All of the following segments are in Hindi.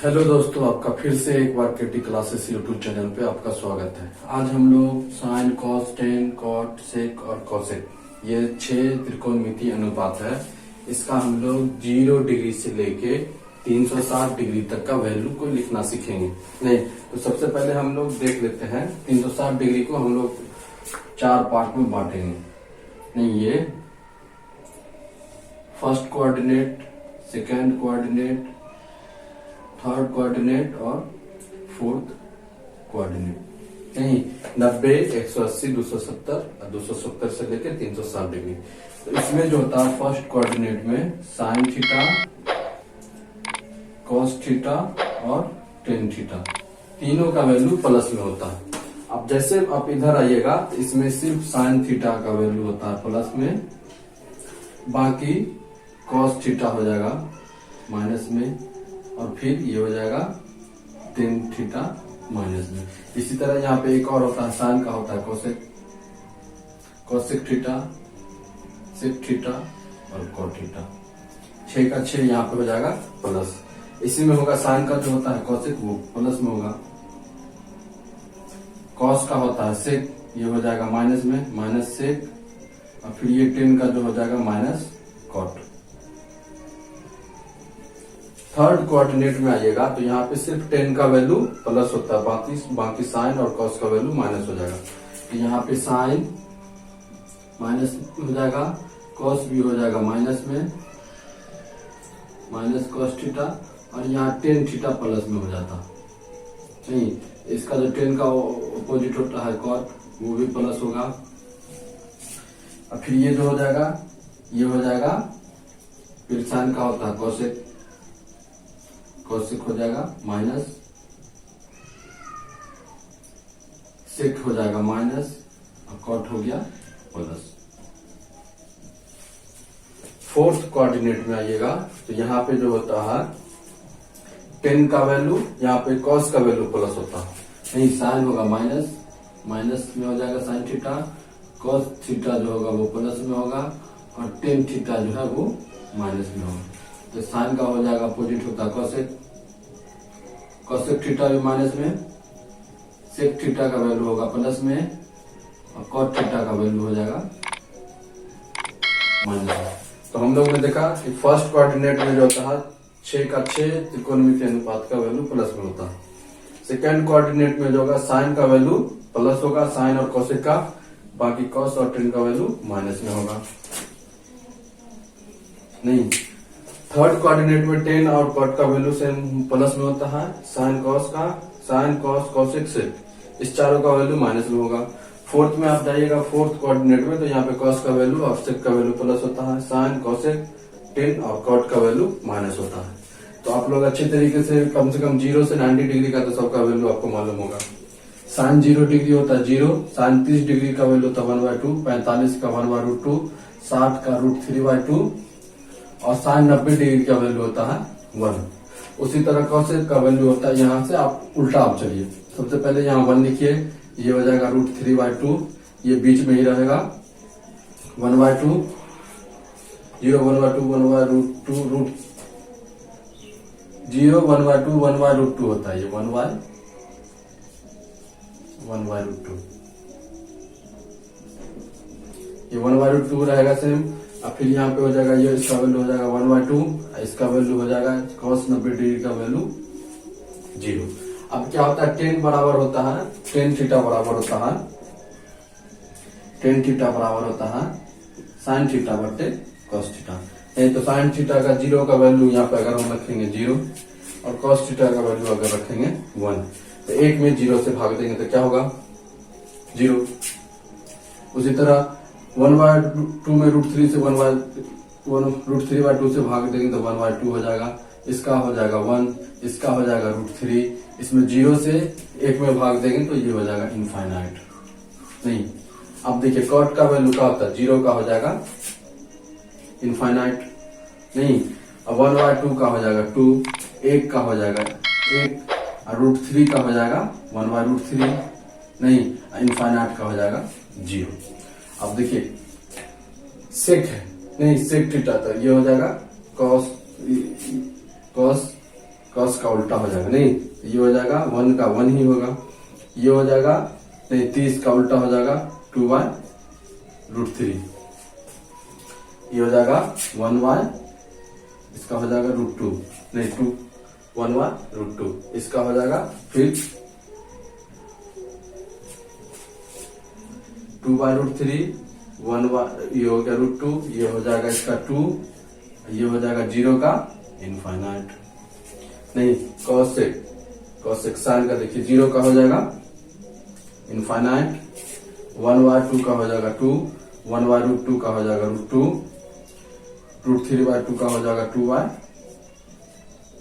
हेलो दोस्तों, आपका फिर से एक बार केटी क्लासेस यूट्यूब चैनल पे आपका स्वागत है। आज हम लोग साइन, कॉस, टेन, कॉट, सेक और कॉसेक, ये 6 त्रिकोणमितीय अनुपात है। इसका हम लोग 0 डिग्री से लेके 360 डिग्री तक का वैल्यू को लिखना सीखेंगे। नहीं तो सबसे पहले हम लोग देख लेते हैं। 360 डिग्री को हम लोग 4 पार्ट में बांटेंगे। नहीं, ये first coordinate, second coordinate, third coordinate और फोर्थ कोऑर्डिनेट। नहीं, 90, 180, 270 और 270 से लेकर 360 डिग्री। तो इसमें जो होता है फर्स्ट कोऑर्डिनेट में साइन थीटा, कॉस थीटा और टेन थीटा, तीनों का वैल्यू प्लस में होता है। अब जैसे आप इधर आइएगा तो इसमें सिर्फ साइन थीटा का वैल्यू होता है प्लस में, बाकी कॉस थीटा हो जाएगा माइनस में, और फिर ये हो जाएगा टेन थीटा माइनस में। इसी तरह यहाँ पे एक और होता है, साइन का होता है cosec, cosec theta, sec theta और कॉट थीटा। 6 का 6 यहाँ पे हो जाएगा प्लस। इसी में होगा साइन का जो होता है कोसेक, वो प्लस में होगा। कॉस का होता है सेक, ये हो जाएगा माइनस में, माइनस सेक, और फिर ये टेन का जो हो जाएगा माइनस कॉट। थर्ड कोऑर्डिनेट में आइएगा तो यहाँ पे सिर्फ टेन का वैल्यू प्लस होता है, बाकी साइन और कॉस का वैल्यू माइनस हो जाएगा। तो यहाँ पे साइन माइनस हो जाएगा, कॉस भी हो जाएगा माइनस में, माइनस कॉस थीटा, और यहाँ टेन थीटा प्लस में हो जाता। नहीं, इसका जो टेन का अपोजिट होता है कॉट, वो भी प्लस होगा। और फिर ये जो हो जाएगा, ये हो जाएगा, फिर साइन का होता है कॉसेक, कॉसेक हो जाएगा माइनस, सेक हो जाएगा माइनस, और कॉट हो गया प्लस। फोर्थ कोऑर्डिनेट में आइएगा तो यहाँ पे जो होता है टेन का वैल्यू, यहाँ पे कॉस का वैल्यू प्लस होता है। नहीं, साइन होगा माइनस, माइनस में हो जाएगा साइन थीटा, कॉस थीटा जो होगा वो प्लस में होगा, और टेन थीटा जो है वो माइनस में होगा। तो साइन का हो जाएगा अपोजिट होता है कॉसेक, कॉसेक थीटा भी माइनस में, सेक थीटा का वैल्यू होगा प्लस में, और कॉट थीटा का वैल्यू हो जाएगा माइनस में। तो हम लोगों ने देखा कि फर्स्ट कोऑर्डिनेट में जो होता है 6 का 6 त्रिकोणमितीय अनुपात का वैल्यू प्लस में होता है। सेकेंड कोऑर्डिनेट में जो होगा साइन का वैल्यू प्लस होगा, साइन और कॉसेक का, बाकी कॉस और टेन का वैल्यू माइनस में होगा। नहीं, थर्ड कोऑर्डिनेट में टेन और कॉट का वैल्यू सेम प्लस में होता है, साइन कॉस का, साइन कॉस कॉसेक सेक, इस चारों का वैल्यू माइनस में होगा। फोर्थ में आप जाइएगा, फोर्थ कोऑर्डिनेट में, तो यहाँ पे कॉस का वैल्यू और सेक का वैल्यू प्लस होता है, साइन कॉसेक टेन और कॉट का वैल्यू माइनस होता है। तो आप लोग अच्छे तरीके से कम 0 से 90 डिग्री का तो सबका वैल्यू आपको मालूम होगा। साइन 0 डिग्री होता है 0, साइन 30 डिग्री का वैल्यू होता है 1/2, 45 का 1/√2, 60 का √3/2, और साइन 90 डिग्री का वैल्यू होता है 1। उसी तरह कॉसेक का वैल्यू होता है, यहाँ से आप उल्टा आप चलिए, सबसे पहले यहाँ 1 लिखिए, ये हो जाएगा √3/2, ये बीच में ही रहेगा 1/2, 0 1/2 1/√2 0 1/2 1/√2 होता है, ये 1/√2, ये 1/√2 रहेगा सेम। अब फिर यहाँ पे हो जाएगा, ये इसका वैल्यू हो जाएगा 1/2, इसका वैल्यू हो जाएगा cos 90 डिग्री का वैल्यू 0। अब क्या होता है, टेन बराबर होता है, टेन थीटा बराबर होता है, टेन थीटा बराबर होता है साइन थीटा बटे कॉस थीटा। नहीं तो साइन थीटा का 0 का वैल्यू यहाँ पे अगर हम रखेंगे 0, और कॉस थीटा का वैल्यू अगर रखेंगे 1, तो एक में 0 से भाग देंगे तो क्या होगा 0। उसी तरह 1/2 में √3 से 1/√3/2 से भाग देंगे तो 1/2 हो जाएगा, इसका हो जाएगा 1, इसका हो जाएगा √3, इसमें 0 से 1 में भाग देंगे तो ये हो जाएगा इनफाइनाइट। नहीं, अब देखिए कॉट का वैल्यू क्या होता है, 0 का हो जाएगा इनफाइनाइट। नहीं, अब 1/2 का हो जाएगा 2, 1 का हो जाएगा 1, और √3 का हो जाएगा 1/√3। नहीं, इनफाइनाइट का हो जाएगा 0। अब देखिए सेक है, नहीं सेक थीटा, तो ये हो जाएगा कॉस कॉस कॉस का उल्टा हो जाएगा, नहीं ये हो जाएगा 1 का 1 ही होगा, ये हो जाएगा नहीं 30 का उल्टा हो जाएगा 2/√3, ये हो जाएगा 1 इसका हो जाएगा √2 नहीं 1/√2 इसका हो जाएगा, फिर 2/√3 ये हो गया √2, ये हो जाएगा इसका 2, ये हो जाएगा 0 का इनफाइनाइट, नहीं कॉसेक साइन का देखिए 0 का हो जाएगा इनफाइनाइट, 1/2 का हो जाएगा 2, 1/√2 का हो जाएगा √2, √3/2 का हो जाएगा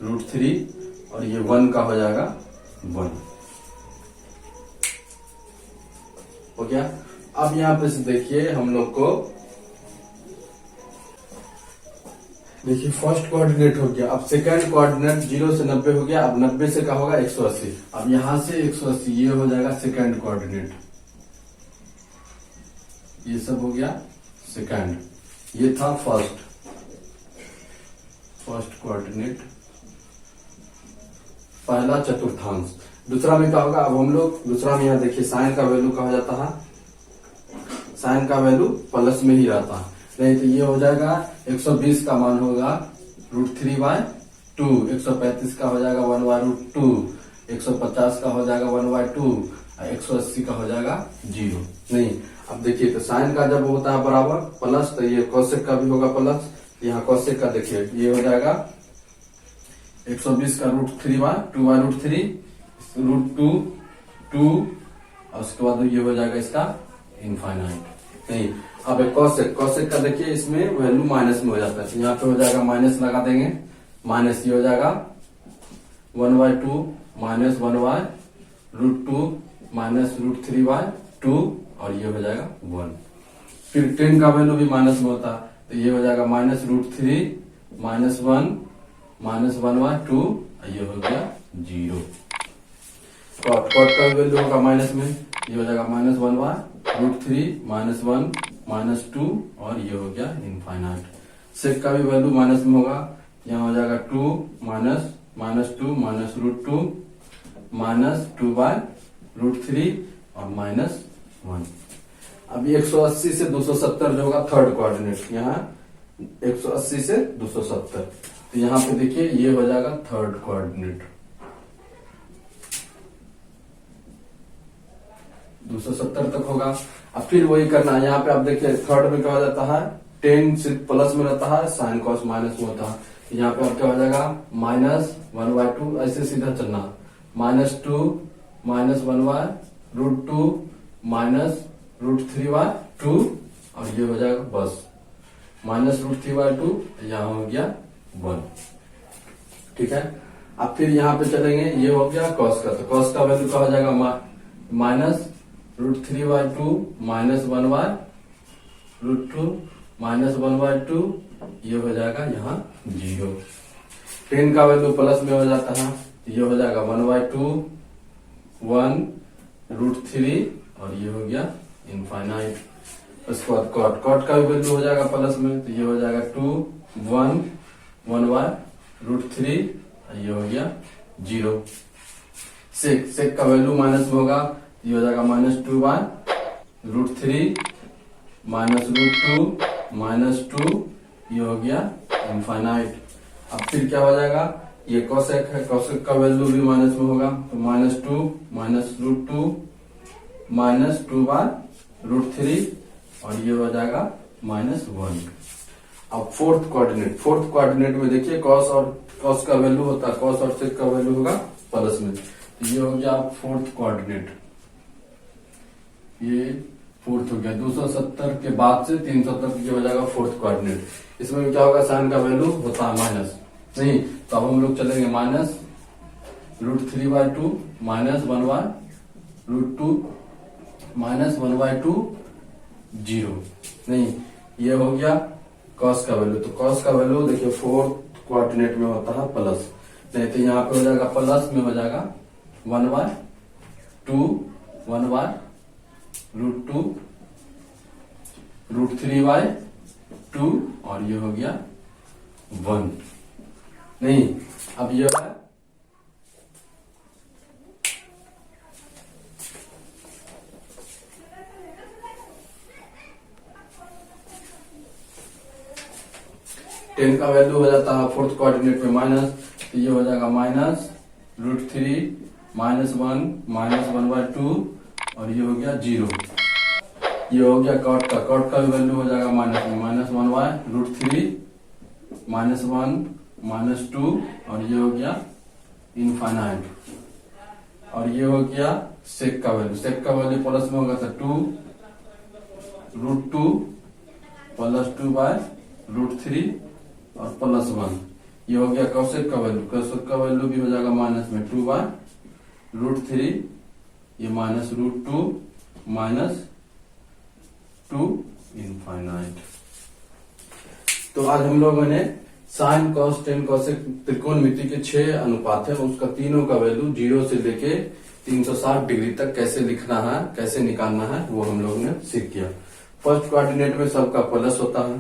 2/√3 और ये 1 का हो जाएगा 1। हो गया। अब यहां पे से देखिए हम लोग को देखिए फर्स्ट कोऑर्डिनेट हो गया, अब सेकंड कोऑर्डिनेट 0 से 90 हो गया, अब 90 से क्या होगा 180, अब यहां से 180 ये हो जाएगा सेकंड कोऑर्डिनेट, ये सब हो गया सेकंड, ये था फर्स्ट कोऑर्डिनेट पहला चतुर्थांश। दूसरा में क्या होगा, अब हम लोग दूसरा में यहाँ देखिए साइन का वैल्यू क्या हो जाता है, साइन का वैल्यू प्लस में ही रहता है, नहीं तो ये हो जाएगा 120 का मान होगा √3/2, 135 का हो जाएगा 1/√2, 150 का हो जाएगा 1/2, 180 का हो जाएगा 0। नहीं अब देखिए तो साइन का जब होता है बराबर प्लस तो ये कोसेक का भी होगा प्लस, यहाँ कोसेक का देखिए ये हो जाएगा 120 का √3/2/√3 √2 और उसके बाद ये हो जाएगा इसका इनफाइनाइट। नहीं अब कोसेक का देखिए इसमें वैल्यू माइनस में हो जाता है, यहाँ पे हो जाएगा माइनस लगा देंगे, माइनस ये हो जाएगा 1/2 माइनस 1/√2 माइनस √3/2 और ये हो जाएगा 1। फिर 10 का वैल्यू भी माइनस में होता है तो ये हो जाएगा -√3 -1 -1/2 ये हो गया 0। कॉट का वैल्यू होगा माइनस में, ये हो जाएगा -1/√3 -1 -2 और ये हो गया इनफाइनाइट। सेक का भी वैल्यू माइनस में होगा, यहाँ हो जाएगा 2 -2 -√2 -2/√3 और -1। अब 180 से 270 जो होगा थर्ड कोऑर्डिनेट, यहाँ 180 से 270 तो यहाँ पे देखिए ये हो जाएगा थर्ड कोऑर्डिनेट 270 तक होगा। अब फिर वही करना है, यहाँ पे आप देखिए थर्ड में क्या हो जाता है 10 सिर्फ प्लस में रहता है, साइन कॉस माइनस में होता है, यहाँ पे अब क्या हो जाएगा -1/2 ऐसे सीधा चलना, -2 -1/√2 -√3/2 और ये हो जाएगा बस -√3/2 यहाँ हो गया 1। ठीक है, अब फिर यहाँ पे चलेंगे, ये हो गया कॉस का, तो कॉस का वैल्यू क्या हो जाएगा -√3/2 -1/√2 -1/2 ये हो जाएगा यहाँ 0। 10 का वैल्यू प्लस में हो जाता है, ये हो जाएगा 1/2 1√3 और ये हो गया इनफाइनाइट। उसके बाद कॉट का भी वैल्यू हो जाएगा प्लस में, तो ये हो जाएगा 2 1 1/√3 ये हो गया 0। सेक का वैल्यू माइनस में होगा, ये हो जाएगा -2/√3 -√2 ये हो गया इनफाइनाइट। अब फिर क्या हो जाएगा, ये कोसेक है, कोसेक का वैल्यू भी माइनस में होगा, तो -2 -√2 -2/√3 और ये हो जाएगा -1। अब फोर्थ कोऑर्डिनेट में देखिए कॉस का वैल्यू होता है, कॉस और सेक का वैल्यू होगा प्लस में, तो ये हो गया फोर्थ कोऑर्डिनेट, ये फोर्थ हो गया। 270 के बाद से 300 तक ये हो जाएगा फोर्थ कोऑर्डिनेट। इसमें भी क्या होगा, साइन का वैल्यू होता है माइनस, नहीं तो अब हम लोग चलेंगे -√3/2 -1/√2 -1/2 0। नहीं ये हो गया कॉस का वैल्यू, तो कॉस का वैल्यू देखिए फोर्थ कोऑर्डिनेट में होता है प्लस, नहीं तो यहाँ पे हो जाएगा प्लस में हो जाएगा 1/2 1/√2 √3/2 और ये हो गया 1। नहीं, अब यह है टेन का वैल्यू हो जाता है फोर्थ कोऑर्डिनेट में माइनस, तो ये हो जाएगा -√3 -1 और ये हो गया 0। ये हो गया कॉट का भी वैल्यू हो जाएगा माइनस में -1/√3 -1 -2 और ये हो गया इनफाइनाइट। और ये हो गया सेक का वैल्यू प्लस में होगा तो 2√2 + 2/√3 और +1। ये हो गया कौशिक का वैल्यू भी हो जाएगा माइनस में 2/√3, ये -√2 -2 इनफाइनाइट। तो आज हम लोगों ने साइन कॉस टेन कॉसेक त्रिकोणमिति के 6 अनुपात है, उसका तीनों का वैल्यू 0 से लेके 360 डिग्री तक कैसे लिखना है, कैसे निकालना है, वो हम लोगों ने सीख किया। फर्स्ट कोऑर्डिनेट में सबका प्लस होता है।